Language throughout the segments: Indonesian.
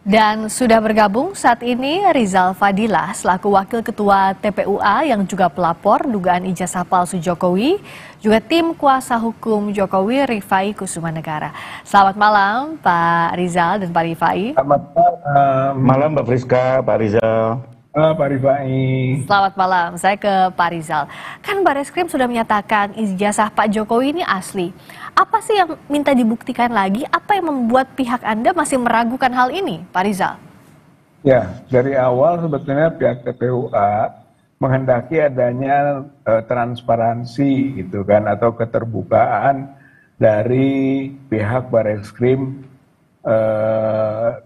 Dan sudah bergabung saat ini Rizal Fadilah selaku Wakil Ketua TPUA yang juga pelapor dugaan ijazah palsu Jokowi, juga tim kuasa hukum Jokowi Rifai Kusumanegara. Selamat malam Pak Rizal dan Pak Rifai. Selamat malam Mbak Friska, Pak Rizal. Pak Rifai. Selamat malam, saya ke Pak Rizal. Kan Barreskrim sudah menyatakan ijazah Pak Jokowi ini asli. Apa sih yang minta dibuktikan lagi? Apa yang membuat pihak Anda masih meragukan hal ini, Pak Rizal? Ya, dari awal sebetulnya pihak TPUA menghendaki adanya transparansi gitu kan, atau keterbukaan dari pihak Barreskrim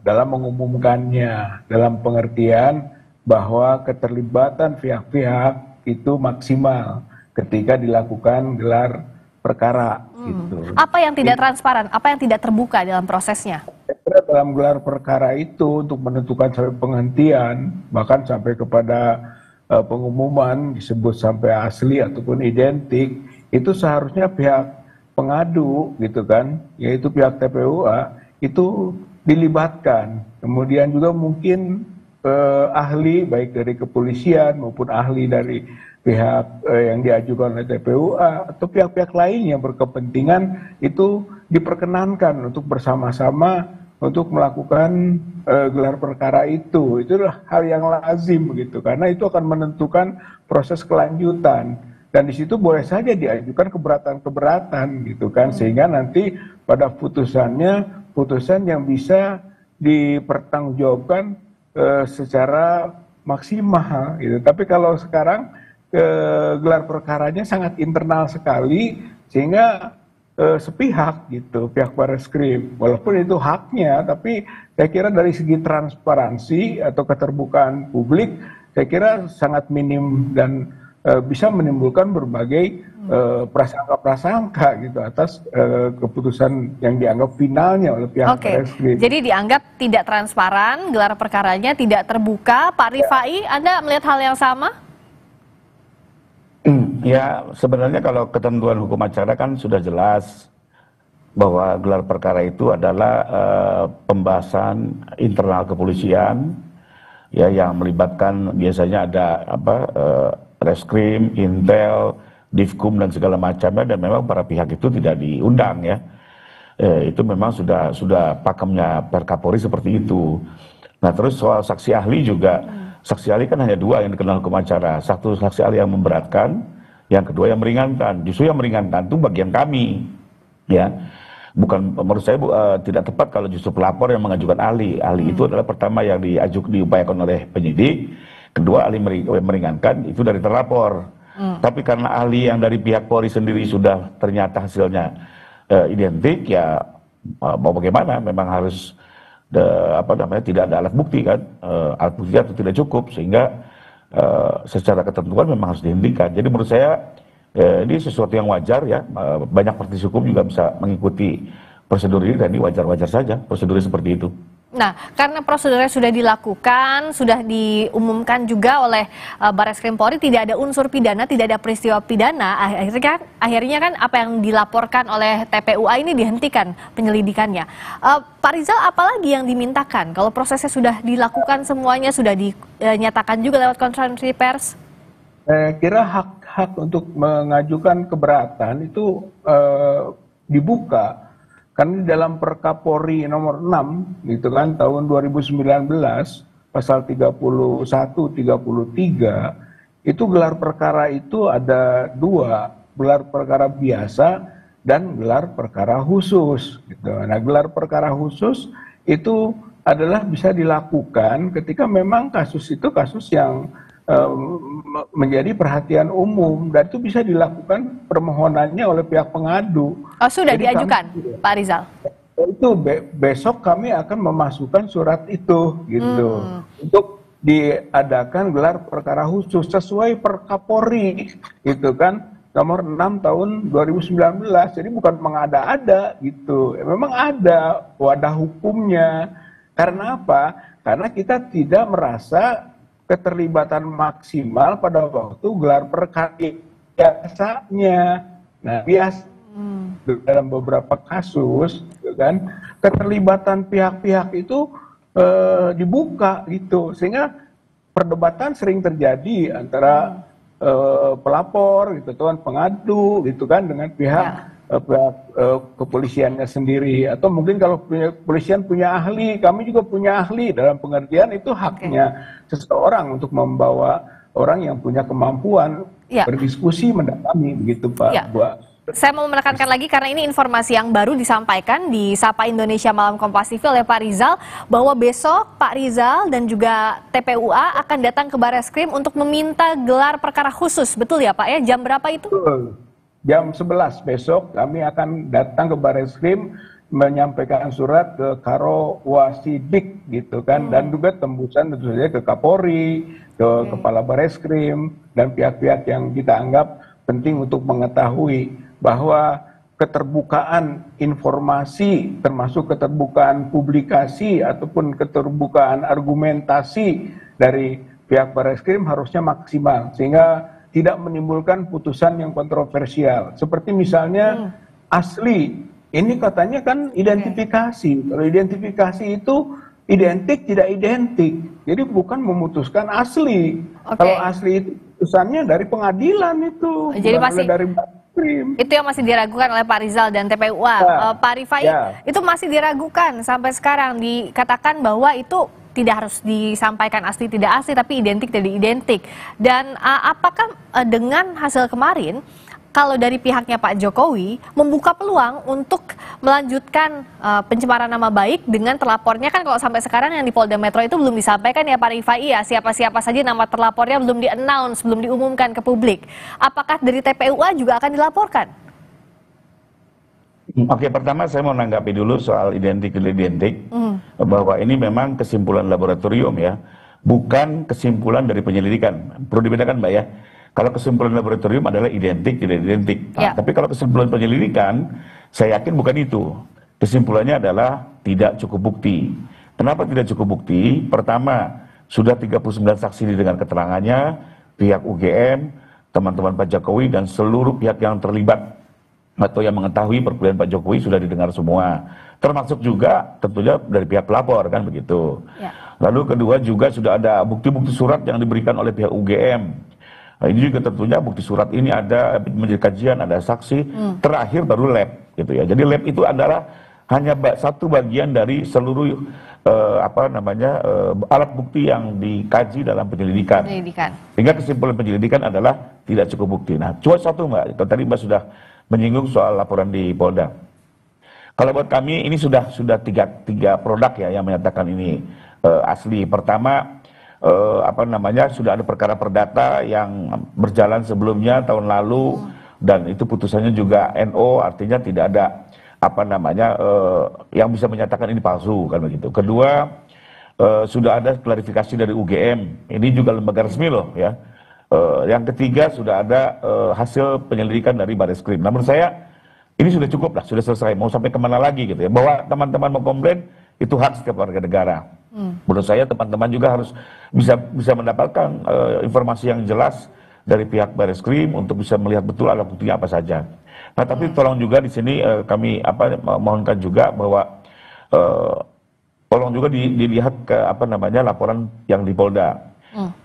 dalam mengumumkannya, dalam pengertian bahwa keterlibatan pihak-pihak itu maksimal ketika dilakukan gelar perkara. Gitu. Apa yang tidak transparan? Apa yang tidak terbuka dalam prosesnya? Dalam gelar perkara itu untuk menentukan sampai penghentian, bahkan sampai kepada pengumuman disebut sampai asli ataupun identik, itu seharusnya pihak pengadu gitu kan, yaitu pihak TPUA itu dilibatkan. Kemudian juga mungkin ahli baik dari kepolisian maupun ahli dari pihak yang diajukan oleh TPUA atau pihak-pihak lain yang berkepentingan itu diperkenankan untuk bersama-sama untuk melakukan gelar perkara itu. Itulah hal yang lazim begitu, karena itu akan menentukan proses kelanjutan, dan di situ boleh saja diajukan keberatan-keberatan gitu kan, sehingga nanti pada putusannya putusan yang bisa dipertanggungjawabkan secara maksimal gitu. Tapi kalau sekarang gelar perkaranya sangat internal sekali, sehingga sepihak gitu pihak Barreskrim, walaupun itu haknya, tapi saya kira dari segi transparansi atau keterbukaan publik saya kira sangat minim dan bisa menimbulkan berbagai prasangka-prasangka gitu atas keputusan yang dianggap finalnya oleh pihak Barreskrim. Jadi dianggap tidak transparan, gelar perkaranya tidak terbuka. Pak Rifai, Anda melihat hal yang sama? Ya, sebenarnya kalau ketentuan hukum acara kan sudah jelas bahwa gelar perkara itu adalah pembahasan internal kepolisian, ya, yang melibatkan biasanya ada Reskrim, Intel, Divkum dan segala macamnya, dan memang para pihak itu tidak diundang ya. Itu memang sudah pakemnya Perkapolri seperti itu. Nah, terus soal saksi ahli juga, saksi ahli kan hanya dua yang dikenal hukum acara. Satu saksi ahli yang memberatkan, yang kedua yang meringankan. Justru yang meringankan itu bagian kami, ya. Bukan, menurut saya tidak tepat kalau justru pelapor yang mengajukan ahli. Ahli itu adalah pertama yang diupayakan oleh penyidik, kedua ahli meringankan itu dari terlapor. Tapi karena ahli yang dari pihak Polri sendiri sudah ternyata hasilnya identik, ya mau bagaimana, memang harus tidak ada alat bukti kan, alat bukti itu tidak cukup, sehingga secara ketentuan memang harus dihentikan. Jadi menurut saya ini sesuatu yang wajar ya, banyak praktisi hukum juga bisa mengikuti prosedur ini, dan ini wajar-wajar saja prosedurnya seperti itu. Nah, karena prosedurnya sudah dilakukan, sudah diumumkan juga oleh Barreskrim Polri, tidak ada unsur pidana, tidak ada peristiwa pidana, akhirnya kan apa yang dilaporkan oleh TPUA ini dihentikan penyelidikannya. Pak Rizal, apalagi yang dimintakan kalau prosesnya sudah dilakukan semuanya, sudah dinyatakan juga lewat konferensi pers? Saya kira hak untuk mengajukan keberatan itu dibuka. Karena di dalam Perkapolri nomor 6 gitu kan tahun 2019 pasal 31 33 itu gelar perkara itu ada dua, gelar perkara biasa dan gelar perkara khusus gitu. Nah, gelar perkara khusus itu adalah bisa dilakukan ketika memang kasus itu kasus yang menjadi perhatian umum, dan itu bisa dilakukan permohonannya oleh pihak pengadu. Oh, sudah diajukan, Pak Rizal? Itu besok kami akan memasukkan surat itu gitu untuk diadakan gelar perkara khusus sesuai Perkapolri gitu kan nomor 6 tahun 2019. Jadi bukan mengada-ada gitu, memang ada wadah hukumnya. Karena apa? Karena kita tidak merasa keterlibatan maksimal pada waktu gelar perkara biasanya. Nah, dalam beberapa kasus, kan, keterlibatan pihak-pihak itu dibuka gitu, sehingga perdebatan sering terjadi antara pelapor gitu, tuan pengadu gitu kan dengan pihak kepolisiannya sendiri, atau mungkin kalau kepolisian punya ahli, kami juga punya ahli, dalam pengertian itu haknya seseorang untuk membawa orang yang punya kemampuan berdiskusi mendalami begitu Pak Bu. Saya mau menekankan lagi karena ini informasi yang baru disampaikan di Sapa Indonesia Malam Kompas TV oleh Pak Rizal, bahwa besok Pak Rizal dan juga TPUA akan datang ke Bareskrim untuk meminta gelar perkara khusus, betul ya Pak ya? Jam berapa itu? Betul. Jam 11 besok kami akan datang ke Bareskrim menyampaikan surat ke Karo Wasidik gitu kan, dan juga tembusan tentu saja ke Kapolri, ke Kepala Bareskrim dan pihak-pihak yang kita anggap penting untuk mengetahui bahwa keterbukaan informasi termasuk keterbukaan publikasi ataupun keterbukaan argumentasi dari pihak Bareskrim harusnya maksimal sehingga tidak menimbulkan putusan yang kontroversial. Seperti misalnya asli, ini katanya kan identifikasi. Kalau identifikasi itu identik tidak identik. Jadi bukan memutuskan asli. Kalau asli itu putusannya dari pengadilan itu. Jadi masih dari Bareskrim. Itu yang masih diragukan oleh Pak Rizal dan TPUA. Pak Rifai, itu masih diragukan sampai sekarang, dikatakan bahwa itu tidak harus disampaikan asli tidak asli, tapi identik tidak identik. Dan apakah dengan hasil kemarin, kalau dari pihaknya Pak Jokowi membuka peluang untuk melanjutkan pencemaran nama baik dengan terlapornya, kan kalau sampai sekarang yang di Polda Metro itu belum disampaikan ya Pak Rifai ya, siapa-siapa saja nama terlapornya belum di-announce, belum diumumkan ke publik. Apakah dari TPUA juga akan dilaporkan? Oke, pertama saya mau menanggapi dulu soal identik bahwa ini memang kesimpulan laboratorium ya, bukan kesimpulan dari penyelidikan. Perlu dibedakan Mbak ya. Kalau kesimpulan laboratorium adalah identik tidak identik. Tapi kalau kesimpulan penyelidikan, saya yakin bukan itu. Kesimpulannya adalah tidak cukup bukti. Kenapa tidak cukup bukti? Pertama, sudah 39 saksi didengar keterangannya, pihak UGM, teman-teman Pak Jokowi dan seluruh pihak yang terlibat atau yang mengetahui perkuliahan Pak Jokowi sudah didengar semua, termasuk juga tentunya dari pihak pelapor kan begitu. Lalu kedua juga sudah ada bukti-bukti surat yang diberikan oleh pihak UGM. Nah, ini juga tentunya bukti surat ini ada menjadi kajian, ada saksi, terakhir baru lab gitu ya. Jadi lab itu adalah hanya satu bagian dari seluruh alat bukti yang dikaji dalam penyelidikan. Sehingga kesimpulan penyelidikan adalah tidak cukup bukti. Nah, cuma satu Mbak, tadi Mbak sudah menyinggung soal laporan di Polda. Kalau buat kami ini sudah tiga produk ya yang menyatakan ini asli. Pertama sudah ada perkara perdata yang berjalan sebelumnya tahun lalu dan itu putusannya juga NO, artinya tidak ada yang bisa menyatakan ini palsu kan begitu. Kedua, sudah ada klarifikasi dari UGM. Ini juga lembaga resmi loh ya. Yang ketiga sudah ada hasil penyelidikan dari Bareskrim. Nah, menurut saya ini sudah cukup lah, sudah selesai. Mau sampai kemana lagi gitu ya? Bahwa teman-teman mau komplain itu hak setiap warga negara. Menurut saya teman-teman juga harus bisa mendapatkan informasi yang jelas dari pihak Bareskrim untuk bisa melihat betul alat buktinya apa saja. Nah, tapi tolong juga di sini kami mohonkan juga bahwa tolong juga dilihat ke laporan yang di Polda.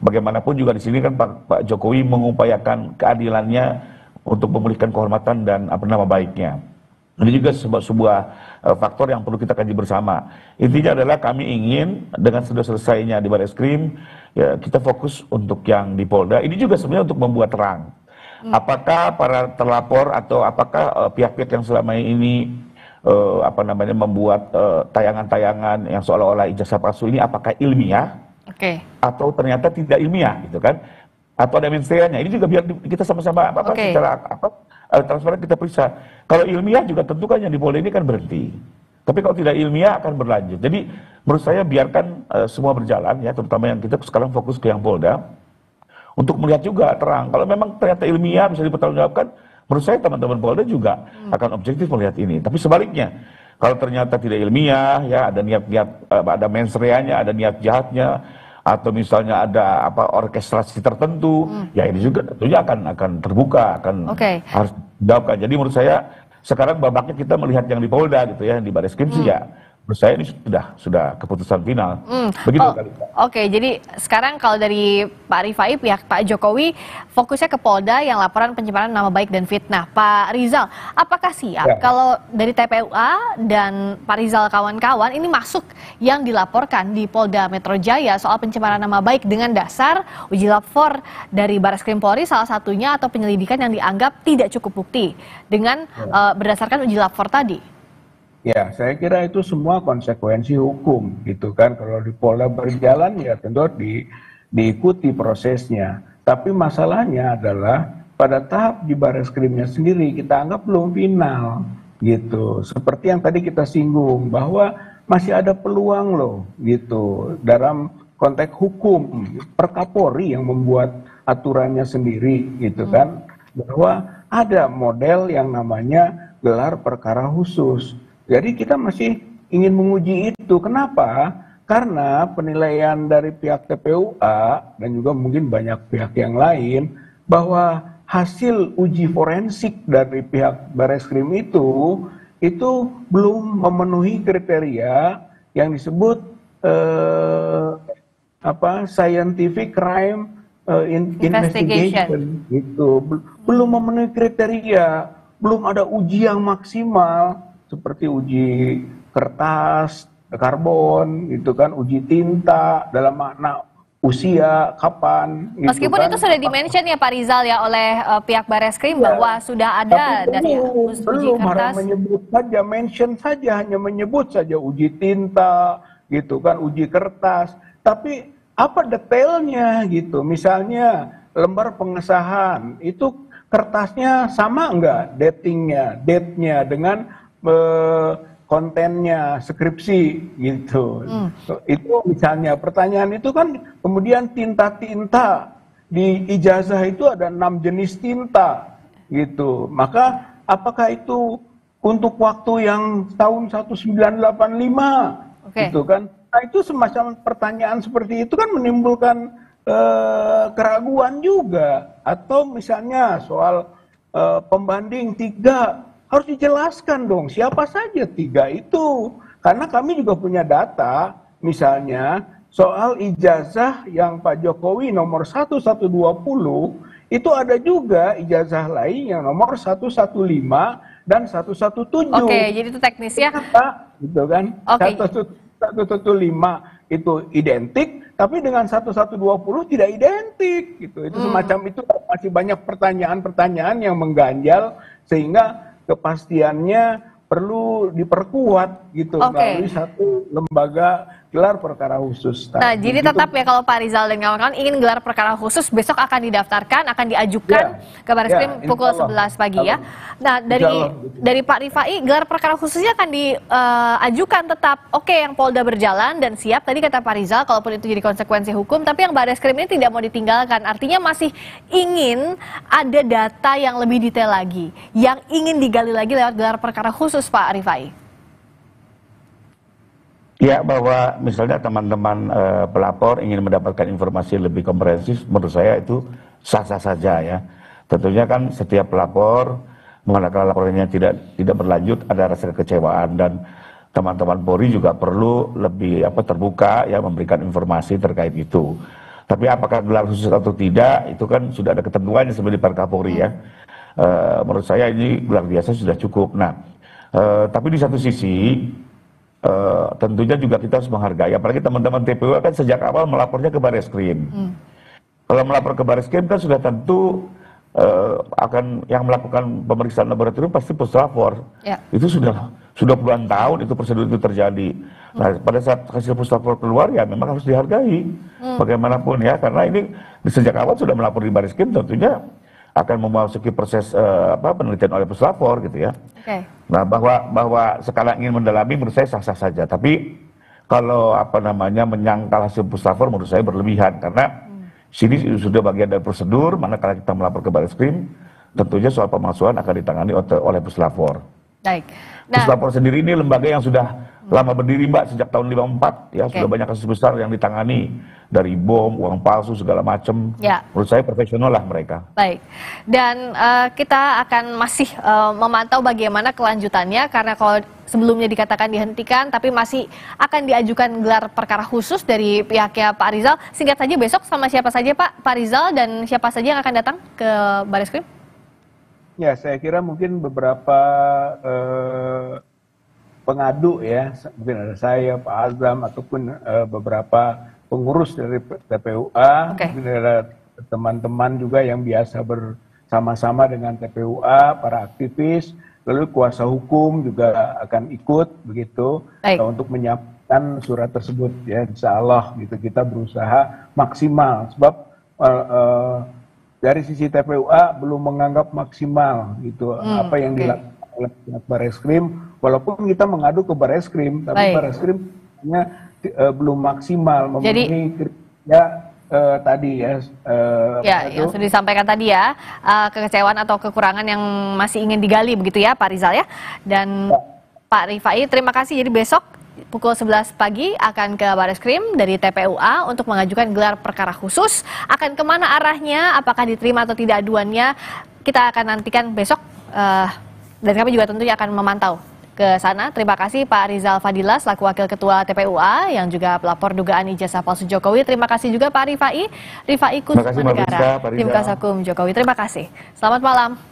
Bagaimanapun juga di sini kan Pak Jokowi mengupayakan keadilannya untuk memulihkan kehormatan dan nama baiknya. Ini juga sebuah faktor yang perlu kita kaji bersama. Intinya adalah kami ingin dengan sudah selesainya di Bareskrim, ya kita fokus untuk yang di Polda. Ini juga sebenarnya untuk membuat terang. Apakah para terlapor atau apakah pihak-pihak yang selama ini membuat tayangan-tayangan yang seolah-olah ijazah palsu ini apakah ilmiah? Atau ternyata tidak ilmiah gitu kan, atau ada mensreanya. Ini juga biar kita sama-sama secara transparan kita periksa. Kalau ilmiah juga tentu kan yang di Polda ini kan berhenti, tapi kalau tidak ilmiah akan berlanjut. Jadi menurut saya biarkan semua berjalan ya, terutama yang kita sekarang fokus ke yang Polda untuk melihat juga terang. Kalau memang ternyata ilmiah bisa dipertanggungjawabkan, menurut saya teman-teman Polda juga akan objektif melihat ini. Tapi sebaliknya, kalau ternyata tidak ilmiah ya, ada niat-niat, ada mensreanya, ada niat jahatnya, atau misalnya ada orkestrasi tertentu, ya ini juga tentunya akan terbuka, harus dijawabkan. Jadi menurut saya sekarang babaknya kita melihat yang di Polda gitu ya, di Bareskrim sih ya menurut saya ini sudah keputusan final. Begitu kali. Oke, jadi sekarang kalau dari Pak Rifai, pihak Pak Jokowi fokusnya ke Polda yang laporan pencemaran nama baik dan fitnah. Pak Rizal, apakah siap kalau dari TPUA dan Pak Rizal kawan-kawan ini masuk yang dilaporkan di Polda Metro Jaya soal pencemaran nama baik dengan dasar uji lapor dari Barreskrim Polri salah satunya atau penyelidikan yang dianggap tidak cukup bukti dengan berdasarkan uji lapor tadi? Ya, saya kira itu semua konsekuensi hukum, gitu kan. Kalau di Polda berjalan, ya tentu diikuti prosesnya. Tapi masalahnya adalah pada tahap di Barreskrimnya sendiri kita anggap belum final, gitu. Seperti yang tadi kita singgung bahwa masih ada peluang loh, gitu. Dalam konteks hukum, per Kapolri yang membuat aturannya sendiri, gitu kan. Bahwa ada model yang namanya gelar perkara khusus. Jadi kita masih ingin menguji itu. Kenapa? Karena penilaian dari pihak TPUA dan juga mungkin banyak pihak yang lain bahwa hasil uji forensik dari pihak Barreskrim itu belum memenuhi kriteria yang disebut scientific crime investigation. Itu belum memenuhi kriteria, belum ada uji yang maksimal. Seperti uji kertas, karbon, gitu kan, uji tinta dalam makna usia, kapan. Gitu meskipun kan. Itu sudah di-mention ya Pak Rizal ya oleh pihak Barreskrim bahwa sudah ada tapi uji kertas. Menyebut saja, mention saja, hanya menyebut saja uji tinta, gitu kan, uji kertas. Tapi apa detailnya gitu? Misalnya lembar pengesahan itu kertasnya sama enggak date-nya dengan kontennya skripsi gitu. Itu misalnya pertanyaan itu kan, kemudian tinta-tinta di ijazah itu ada 6 jenis tinta gitu. Maka apakah itu untuk waktu yang tahun 1985 gitu kan? Nah, itu semacam pertanyaan seperti itu kan menimbulkan keraguan juga. Atau misalnya soal pembanding 3, harus dijelaskan dong siapa saja 3 itu. Karena kami juga punya data, misalnya soal ijazah yang Pak Jokowi nomor 1120, itu ada juga ijazah lain yang nomor 115 dan 117. Oke, jadi itu teknisnya. Gitu kan. 115 itu identik, tapi dengan 1120 tidak identik gitu. Itu semacam itu, masih banyak pertanyaan-pertanyaan yang mengganjal sehingga kepastiannya perlu diperkuat gitu melalui satu lembaga gelar perkara khusus. Nah, jadi tetap ya kalau Pak Rizal dan kawan-kawan ingin gelar perkara khusus, besok akan didaftarkan, akan diajukan ke Barreskrim pukul 11 pagi ya. Nah, dari Pak Rifai, gelar perkara khususnya akan diajukan tetap. Oke, yang Polda berjalan dan siap, tadi kata Pak Rizal, kalaupun itu jadi konsekuensi hukum, tapi yang Barreskrim ini tidak mau ditinggalkan. Artinya masih ingin ada data yang lebih detail lagi, yang ingin digali lagi lewat gelar perkara khusus, Pak Rifai. Ya, bahwa misalnya teman-teman pelapor ingin mendapatkan informasi lebih komprehensif, menurut saya itu sah-sah saja ya. Tentunya kan setiap pelapor mengatakan laporannya tidak berlanjut, ada rasa kekecewaan, dan teman-teman Polri juga perlu lebih terbuka ya memberikan informasi terkait itu. Tapi apakah gelar khusus atau tidak, itu kan sudah ada ketentuannya sebenarnya di Kapolri ya. Menurut saya ini gelar biasa sudah cukup. Nah, tapi di satu sisi tentunya juga kita harus menghargai, apalagi teman-teman TPU kan sejak awal melapornya ke Barreskrim. Kalau melapor ke Barreskrim kan sudah tentu akan yang melakukan pemeriksaan laboratorium pasti puslapor. Itu sudah puluhan tahun itu prosedur itu terjadi. Nah, pada saat hasil puslapor keluar ya memang harus dihargai bagaimanapun ya, karena ini sejak awal sudah melapor di Barreskrim, tentunya akan memasuki proses penelitian oleh puslapor gitu ya. Nah, bahwa sekarang ingin mendalami menurut saya sah-sah saja. Tapi kalau menyangkal hasil puslapor menurut saya berlebihan, karena sini sudah bagian dari prosedur. Manakala kita melapor ke Barreskrim, tentunya soal pemalsuan akan ditangani oleh puslapor. Baik. Puslapor sendiri ini lembaga yang sudah lama berdiri Mbak, sejak tahun 54 ya, sudah banyak kasus besar yang ditangani, dari bom, uang palsu segala macam. Ya. Menurut saya profesional lah mereka. Baik, dan kita akan masih memantau bagaimana kelanjutannya, karena kalau sebelumnya dikatakan dihentikan, tapi masih akan diajukan gelar perkara khusus dari pihaknya Pak Rizal. Singkat saja, besok sama siapa saja Pak Rizal, dan siapa saja yang akan datang ke Bareskrim? Ya, saya kira mungkin beberapa pengadu ya, mungkin ada saya, Pak Azam, ataupun beberapa pengurus dari TPUA, mungkin ada teman-teman juga yang biasa bersama-sama dengan TPUA, para aktivis, lalu kuasa hukum juga akan ikut begitu untuk menyiapkan surat tersebut ya, insya Allah gitu. Kita berusaha maksimal, sebab dari sisi TPUA belum menganggap maksimal gitu apa yang dilakukan oleh Bareskrim, walaupun kita mengadu ke Bareskrim, tapi Bareskrim belum maksimal memenuhi kriteria tadi ya. Yang sudah disampaikan tadi ya, kekecewaan atau kekurangan yang masih ingin digali begitu ya Pak Rizal ya. Dan Pak Rifai, terima kasih. Jadi besok pukul 11 pagi akan ke Bareskrim dari TPUA untuk mengajukan gelar perkara khusus. Akan kemana arahnya, apakah diterima atau tidak aduannya, kita akan nantikan besok. Dan kami juga tentunya akan memantau ke sana. Terima kasih Pak Rizal Fadila selaku Wakil Ketua TPUA yang juga pelapor dugaan ijazah palsu Jokowi. Terima kasih juga Pak Rifai Kusuma Negara, Tim Kuasa Hukum Jokowi. Terima kasih. Selamat malam.